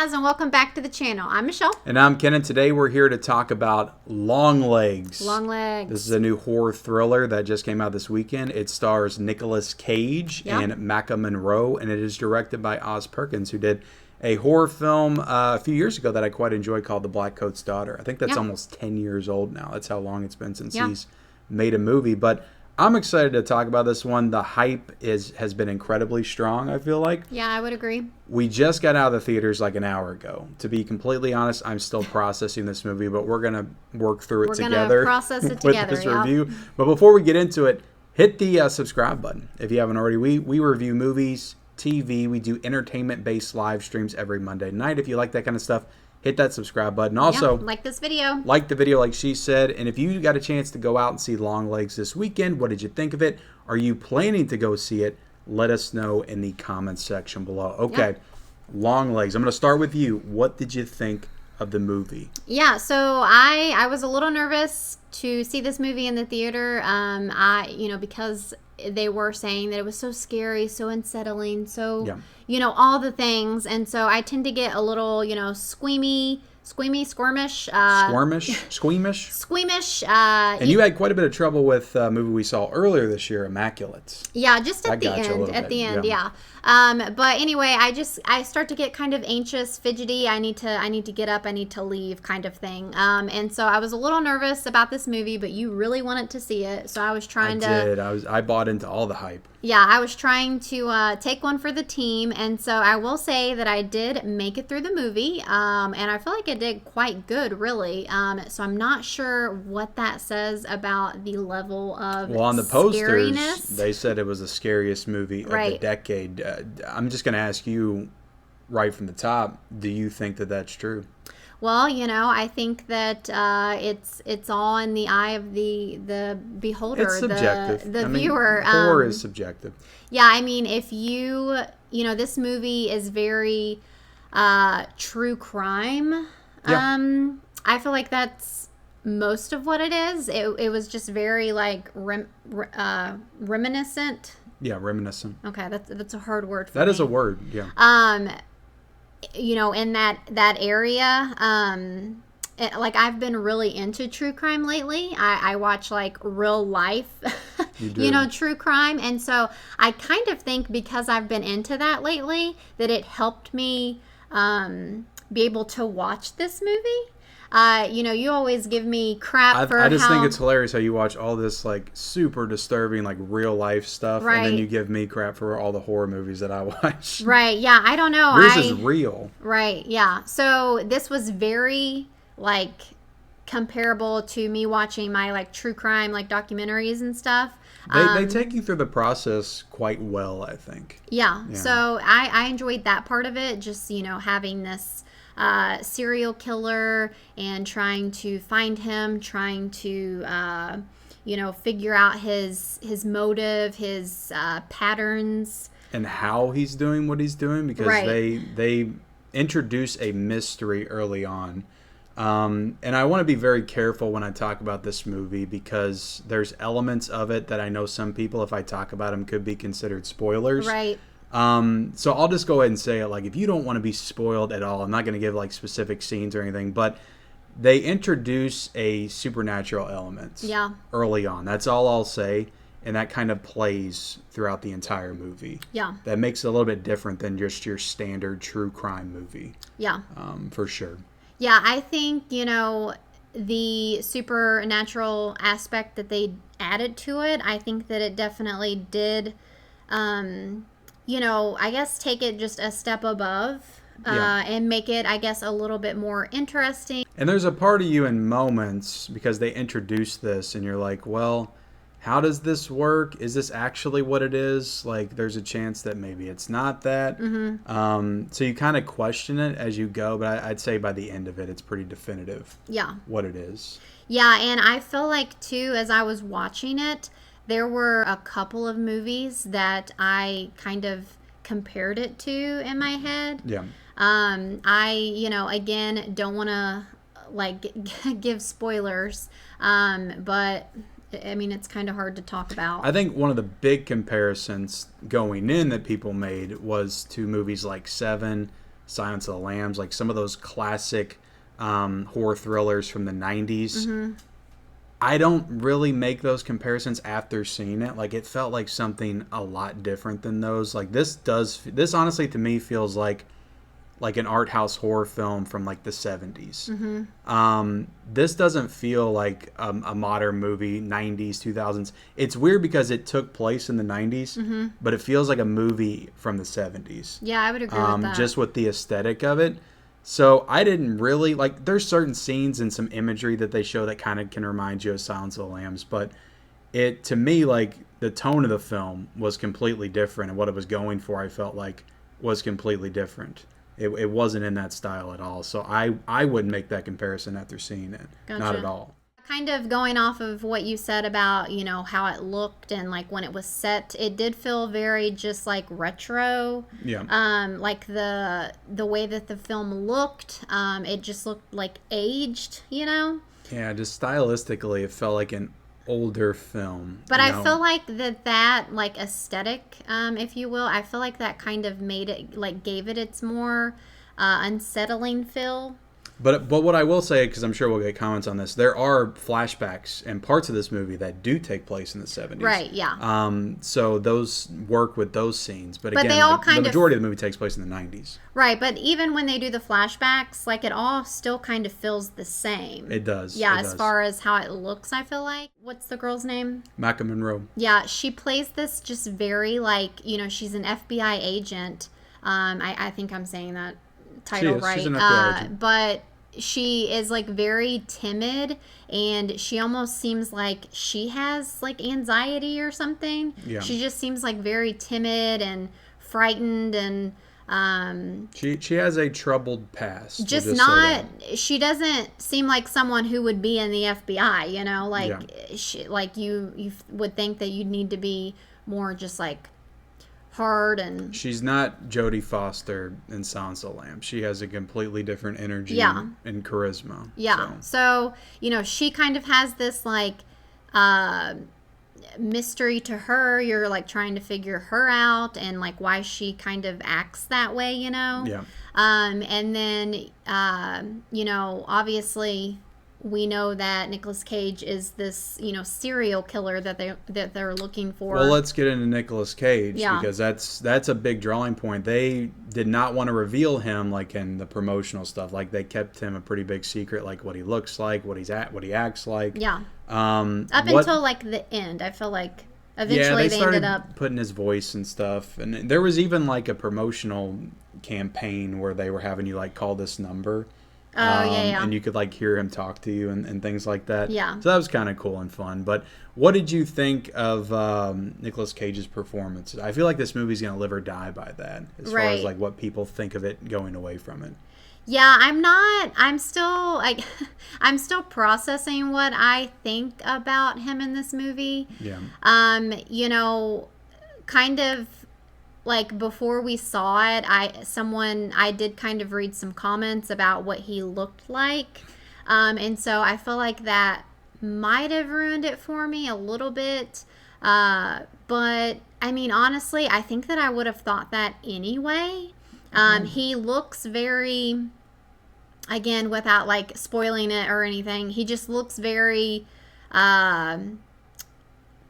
guys, and welcome back to the channel. I'm Michelle. And I'm Ken, and today we're here to talk about Longlegs. Longlegs. This is a new horror thriller that just came out this weekend. It stars Nicolas Cage and Maika Monroe, and it is directed by Oz Perkins, who did a horror film a few years ago that I quite enjoyed called The Black Coat's Daughter. I think that's almost 10 years old now. That's how long it's been since he's made a movie. But I'm excited to talk about this one. The hype has been incredibly strong, I feel like. Yeah, I would agree. We just got out of the theaters like an hour ago. To be completely honest, I'm still processing this movie, but we're going to work through it together. We're going to process it together, with this review. But before we get into it, hit the subscribe button if you haven't already. We review movies, TV. We do entertainment-based live streams every Monday night. If you like that kind of stuff, hit that subscribe button. Also, like this video. Like the video, like she said. And if you got a chance to go out and see Longlegs this weekend, what did you think of it? Are you planning to go see it? Let us know in the comments section below. Okay, Longlegs. I'm going to start with you. What did you think of the movie? Yeah, so I was a little nervous to see this movie in the theater. Because they were saying that it was so scary, so unsettling, so all the things, and so I tend to get a little squirmish. Squeamish. And you had quite a bit of trouble with a movie we saw earlier this year, Immaculate. Yeah, just at the end. But anyway, I start to get kind of anxious, fidgety. I need to get up. I need to leave, kind of thing. And so I was a little nervous about this movie, but you really wanted to see it, so I was trying I bought into all the hype. Yeah, I was trying to take one for the team, and so I will say that I did make it through the movie, and I feel like I did quite good, really. So I'm not sure what that says about the level of on the posters, scariness. They said it was the scariest movie of the decade. I'm just going to ask you right from the top, do you think that that's true? Well, I think that it's all in the eye of the beholder, it's subjective. the viewer. Horror is subjective. Yeah, I mean, if this movie is very true crime. Yeah. I feel like that's most of what it is. It was just very like reminiscent. Yeah, reminiscent. Okay, that's a hard word for me. That is a word, yeah. In that area, I've been really into true crime lately. I watch like real life, true crime. And so I kind of think because I've been into that lately that it helped me be able to watch this movie. You always give me crap for I just think it's hilarious how you watch all this like super disturbing like real life stuff, and then you give me crap for all the horror movies that I watch. Right? Yeah, I don't know. Yours is real. Right? Yeah. So this was very like comparable to me watching my like true crime like documentaries and stuff. They take you through the process quite well, I think. Yeah. So I enjoyed that part of it. Just having this serial killer and trying to find him, trying to figure out his motive, his patterns, and how he's doing what he's doing, because they introduce a mystery early on. And I want to be very careful when I talk about this movie, because there's elements of it that I know some people, if I talk about them, could be considered spoilers. Right. So I'll just go ahead and say it. Like, if you don't want to be spoiled at all, I'm not going to give like specific scenes or anything, but they introduce a supernatural element early on. That's all I'll say. And that kind of plays throughout the entire movie. Yeah. That makes it a little bit different than just your standard true crime movie. Yeah. For sure. Yeah, I think, the supernatural aspect that they added to it, I think that it definitely did, I guess take it just a step above and make it, I guess, a little bit more interesting. And there's a part of you in moments, because they introduce this and you're like, well, how does this work? Is this actually what it is? Like, there's a chance that maybe it's not that. Mm-hmm. So you kind of question it as you go, but I'd say by the end of it, it's pretty definitive. Yeah. What it is. Yeah, and I feel like, too, as I was watching it, there were a couple of movies that I kind of compared it to in my head. Yeah. Again, don't want to, give spoilers, but I mean, it's kind of hard to talk about. I think one of the big comparisons going in that people made was to movies like Seven, Silence of the Lambs, like some of those classic horror thrillers from the 90s. I don't really make those comparisons after seeing it. Like, it felt like something a lot different than those. Like, this honestly to me feels like an art house horror film from like the 70s. This doesn't feel like a modern movie, 90s, 2000s. It's weird because it took place in the 90s, but it feels like a movie from the 70s. Yeah, I would agree with that. Just with the aesthetic of it. So I didn't really, like, there's certain scenes and some imagery that they show that kind of can remind you of Silence of the Lambs, but it, to me, like, the tone of the film was completely different, and what it was going for, I felt like, was completely different. It wasn't in that style at all. So I wouldn't make that comparison after seeing it. Gotcha. Not at all. Kind of going off of what you said about, you know, how it looked and like when it was set, it did feel very just like retro. Yeah. Like the way that the film looked, it just looked like aged, you know? Yeah, just stylistically it felt like an older film. But I feel like that like aesthetic, if you will, I feel like that kind of made it, like gave it its more unsettling feel. But what I will say, because I'm sure we'll get comments on this, there are flashbacks and parts of this movie that do take place in the 70s. Right, yeah. So those work with those scenes. But again, they all the majority of the movie takes place in the 90s. Right, but even when they do the flashbacks, like it all still kind of feels the same. It does. Yeah, it as does. far as how it looks, I feel like. What's the girl's name? Maca Monroe. Yeah, she plays this just very like, you know, she's an FBI agent. I think I'm saying that title right. She's an FBI agent. But she is like very timid, and she almost seems like she has like anxiety or something. Yeah. She just seems like very timid and frightened, and she has a troubled past. Just not. She doesn't seem like someone who would be in the FBI. You know, like she, like you would think that you'd need to be more just like hard, and she's not Jodie Foster in Silence of the Lambs. She has a completely different energy and charisma. Yeah. So, you know, she kind of has this like mystery to her. You're like trying to figure her out and like why she kind of acts that way, you know? Yeah. And then you know, obviously we know that Nicolas Cage is this, you know, serial killer that they're looking for. Well, let's get into Nicolas Cage because that's a big drawing point. They did not want to reveal him like in the promotional stuff. Like they kept him a pretty big secret, like what he looks like, what he acts like. Yeah. Until like the end, I feel like eventually they ended up putting his voice and stuff. And there was even like a promotional campaign where they were having you like call this number. And you could like hear him talk to you and things like that. Yeah. So that was kind of cool and fun. But what did you think of Nicolas Cage's performance? I feel like this movie's going to live or die by that as far as like what people think of it going away from it. Yeah, I'm still like I'm still processing what I think about him in this movie. Yeah. You know, kind of like before we saw it, I did kind of read some comments about what he looked like. And so I feel like that might have ruined it for me a little bit. But I mean, honestly, I think that I would have thought that anyway. He looks very, again, without like spoiling it or anything, he just looks very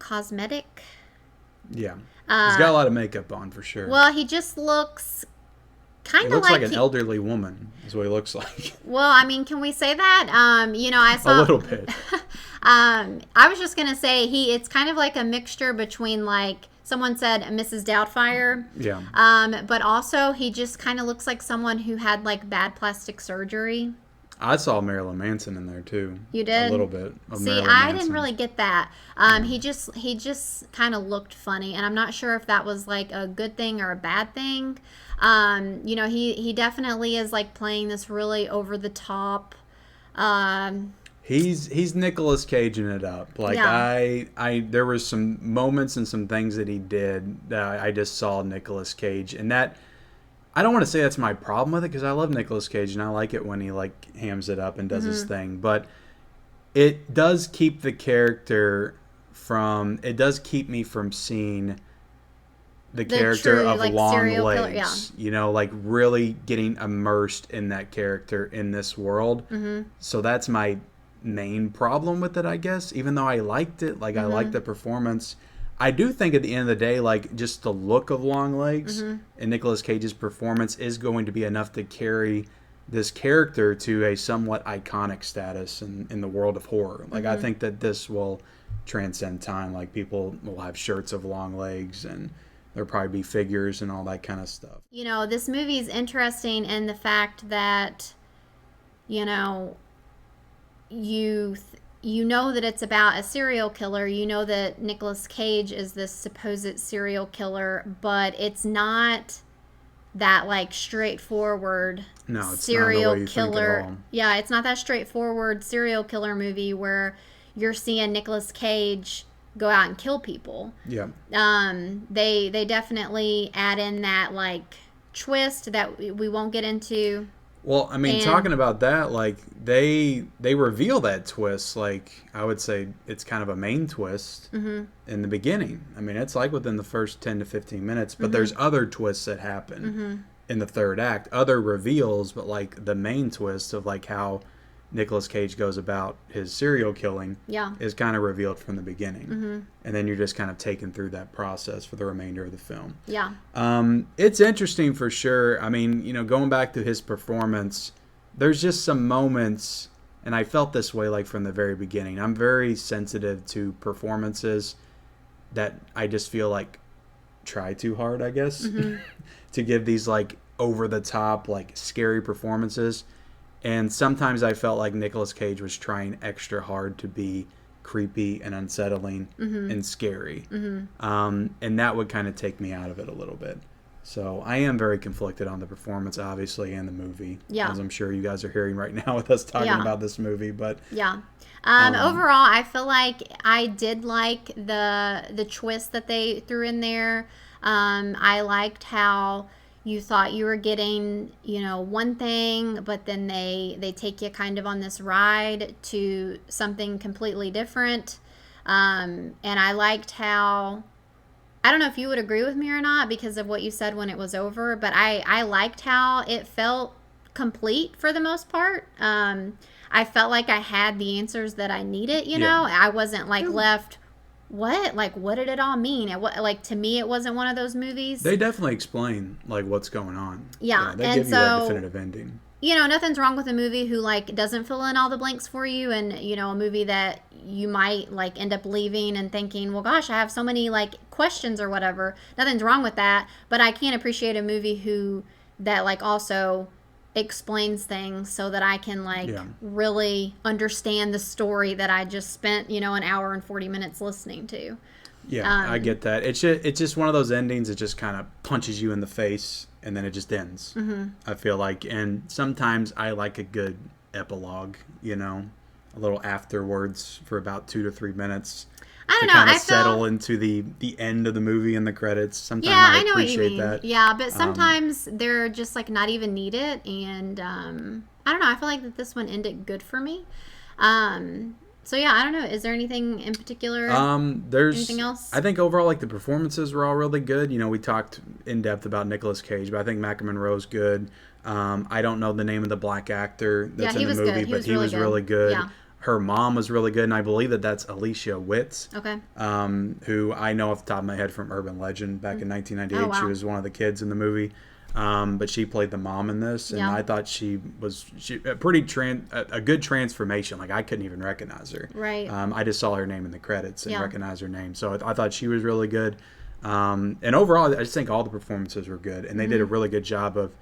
cosmetic. Yeah. He's got a lot of makeup on for sure. Well, he just looks kind of like... He looks like an elderly woman is what he looks like. Well, I mean, can we say that? You know, I saw... A little bit. I was just going to say, it's kind of like a mixture between like... Someone said Mrs. Doubtfire. Yeah. But also, he just kind of looks like someone who had like bad plastic surgery. I saw Marilyn Manson in there too. You did? A little bit of See, Marilyn I Manson. didn't really get that. He just kind of looked funny, and I'm not sure if that was like a good thing or a bad thing. You know, he definitely is like playing this really over the top. He's Nicolas Caging it up. Like I there were some moments and some things that he did that I just saw Nicolas Cage, and that I don't want to say that's my problem with it because I love Nicolas Cage and I like it when he like hams it up and does his thing, but it does keep the character from. It does keep me from seeing the character true, of like, serial killer, Longlegs. You know, like really getting immersed in that character in this world. Mm-hmm. So that's my main problem with it, I guess. Even though I liked it, like I liked the performance, I do think at the end of the day, like just the look of Longlegs and Nicolas Cage's performance is going to be enough to carry this character to a somewhat iconic status in the world of horror. Like I think that this will transcend time. Like people will have shirts of Longlegs, and there'll probably be figures and all that kind of stuff. You know, this movie is interesting in the fact that, you know, you know that it's about a serial killer. You know that Nicolas Cage is this supposed serial killer, but it's not that like straightforward serial killer. Yeah, it's not that straightforward serial killer movie where you're seeing Nicolas Cage go out and kill people. Yeah. They definitely add in that like twist that we won't get into. Well, I mean, talking about that, like they reveal that twist. Like I would say, it's kind of a main twist in the beginning. I mean, it's like within the first 10 to 15 minutes, but there's other twists that happen in the third act, other reveals, but like the main twist of like how Nicolas Cage goes about his serial killing is kind of revealed from the beginning. And then you're just kind of taken through that process for the remainder of the film. Yeah. It's interesting for sure. I mean, you know, going back to his performance, there's just some moments, and I felt this way like from the very beginning. I'm very sensitive to performances that I just feel like try too hard, I guess, to give these like over the top, like scary performances. And sometimes I felt like Nicolas Cage was trying extra hard to be creepy and unsettling and scary. And that would kind of take me out of it a little bit. So I am very conflicted on the performance, obviously, and the movie. Yeah. As I'm sure you guys are hearing right now with us talking about this movie. But yeah. Overall, I feel like I did like the twist that they threw in there. I liked how you thought you were getting, you know, one thing, but then they take you kind of on this ride to something completely different. And I liked how, I don't know if you would agree with me or not because of what you said when it was over, but I liked how it felt complete for the most part. I felt like I had the answers that I needed, you know? I wasn't like left, what? Like, what did it all mean? Like, to me, it wasn't one of those movies. They definitely explain, like, what's going on. Yeah. They give you that definitive ending. You know, nothing's wrong with a movie who, like, doesn't fill in all the blanks for you. And, you know, a movie that you might, like, end up leaving and thinking, well, gosh, I have so many, like, questions or whatever. Nothing's wrong with that. But I can't appreciate a movie that, like, also explains things so that I can really understand the story that I just spent, you know, an hour and 40 minutes listening to. Yeah, I get that. It's just one of those endings that just kind of punches you in the face and then it just ends. I feel like, and sometimes I like a good epilogue, you know, a little afterwards for about 2 to 3 minutes. I don't know. Kind of settle into the end of the movie and the credits. Sometimes I know appreciate what you mean. That. Yeah, but sometimes they're just like not even needed, and I don't know. I feel like that this one ended good for me. So yeah, I don't know. Is there anything in particular? There's anything else? I think overall, like the performances were all really good. You know, we talked in depth about Nicolas Cage, but I think Maca Monroe's good. I don't know the name of the black actor that's in the movie, but he was really good. Yeah. Her mom was really good, and I believe that's Alicia Witt. Okay. Who I know off the top of my head from Urban Legend back in 1998. Oh, wow. She was one of the kids in the movie. But she played the mom in this, and I thought she a good transformation. Like I couldn't even recognize her. Right. I just saw her name in the credits and recognized her name. So I thought she was really good. And overall, I just think all the performances were good, and they did a really good job of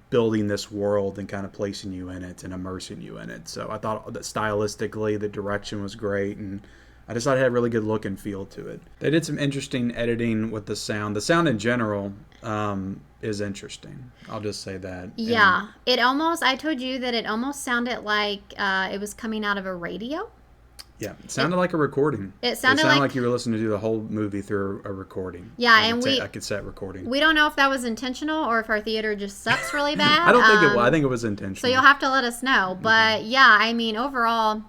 building this world and kind of placing you in it and immersing you in it. So I thought that stylistically the direction was great, and I just thought it had a really good look and feel to it. They did some interesting editing with the sound. The sound in general is interesting. I'll just say that. Yeah. I told you that it almost sounded like it was coming out of a radio. Yeah, it sounded like a recording. It sounded like you were listening to the whole movie through a recording. Yeah, like a cassette recording. We don't know if that was intentional or if our theater just sucks really bad. I don't think it was. I think it was intentional. So you'll have to let us know. But yeah, I mean, overall,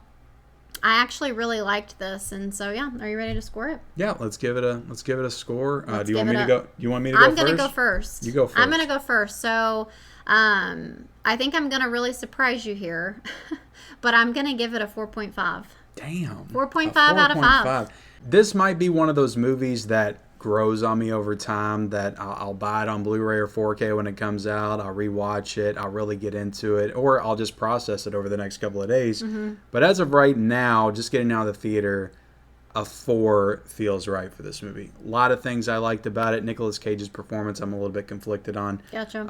I actually really liked this, and so yeah, are you ready to score it? Yeah, let's give it a score. Do you give want me it to a- go? Do you want me to go I'm first? gonna go first. You go first. I'm gonna go first. So, I think I'm gonna really surprise you here, but I'm gonna give it a 4.5. Damn. 4.5 out of 5. This might be one of those movies that grows on me over time, that I'll buy it on Blu-ray or 4K when it comes out. I'll rewatch it. I'll really get into it, or I'll just process it over the next couple of days. Mm-hmm. But as of right now, just getting out of the theater, a 4 feels right for this movie. A lot of things I liked about it. Nicolas Cage's performance, I'm a little bit conflicted on. Gotcha.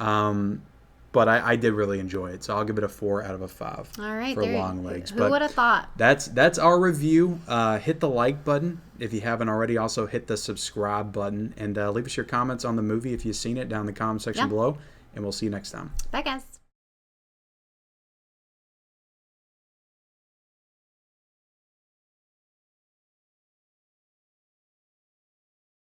But I did really enjoy it, so I'll give it a 4 out of a 5. All right, for Longlegs. Who would have thought? That's our review. Hit the like button if you haven't already. Also hit the subscribe button, and leave us your comments on the movie if you've seen it down in the comment section below. And we'll see you next time. Bye, guys.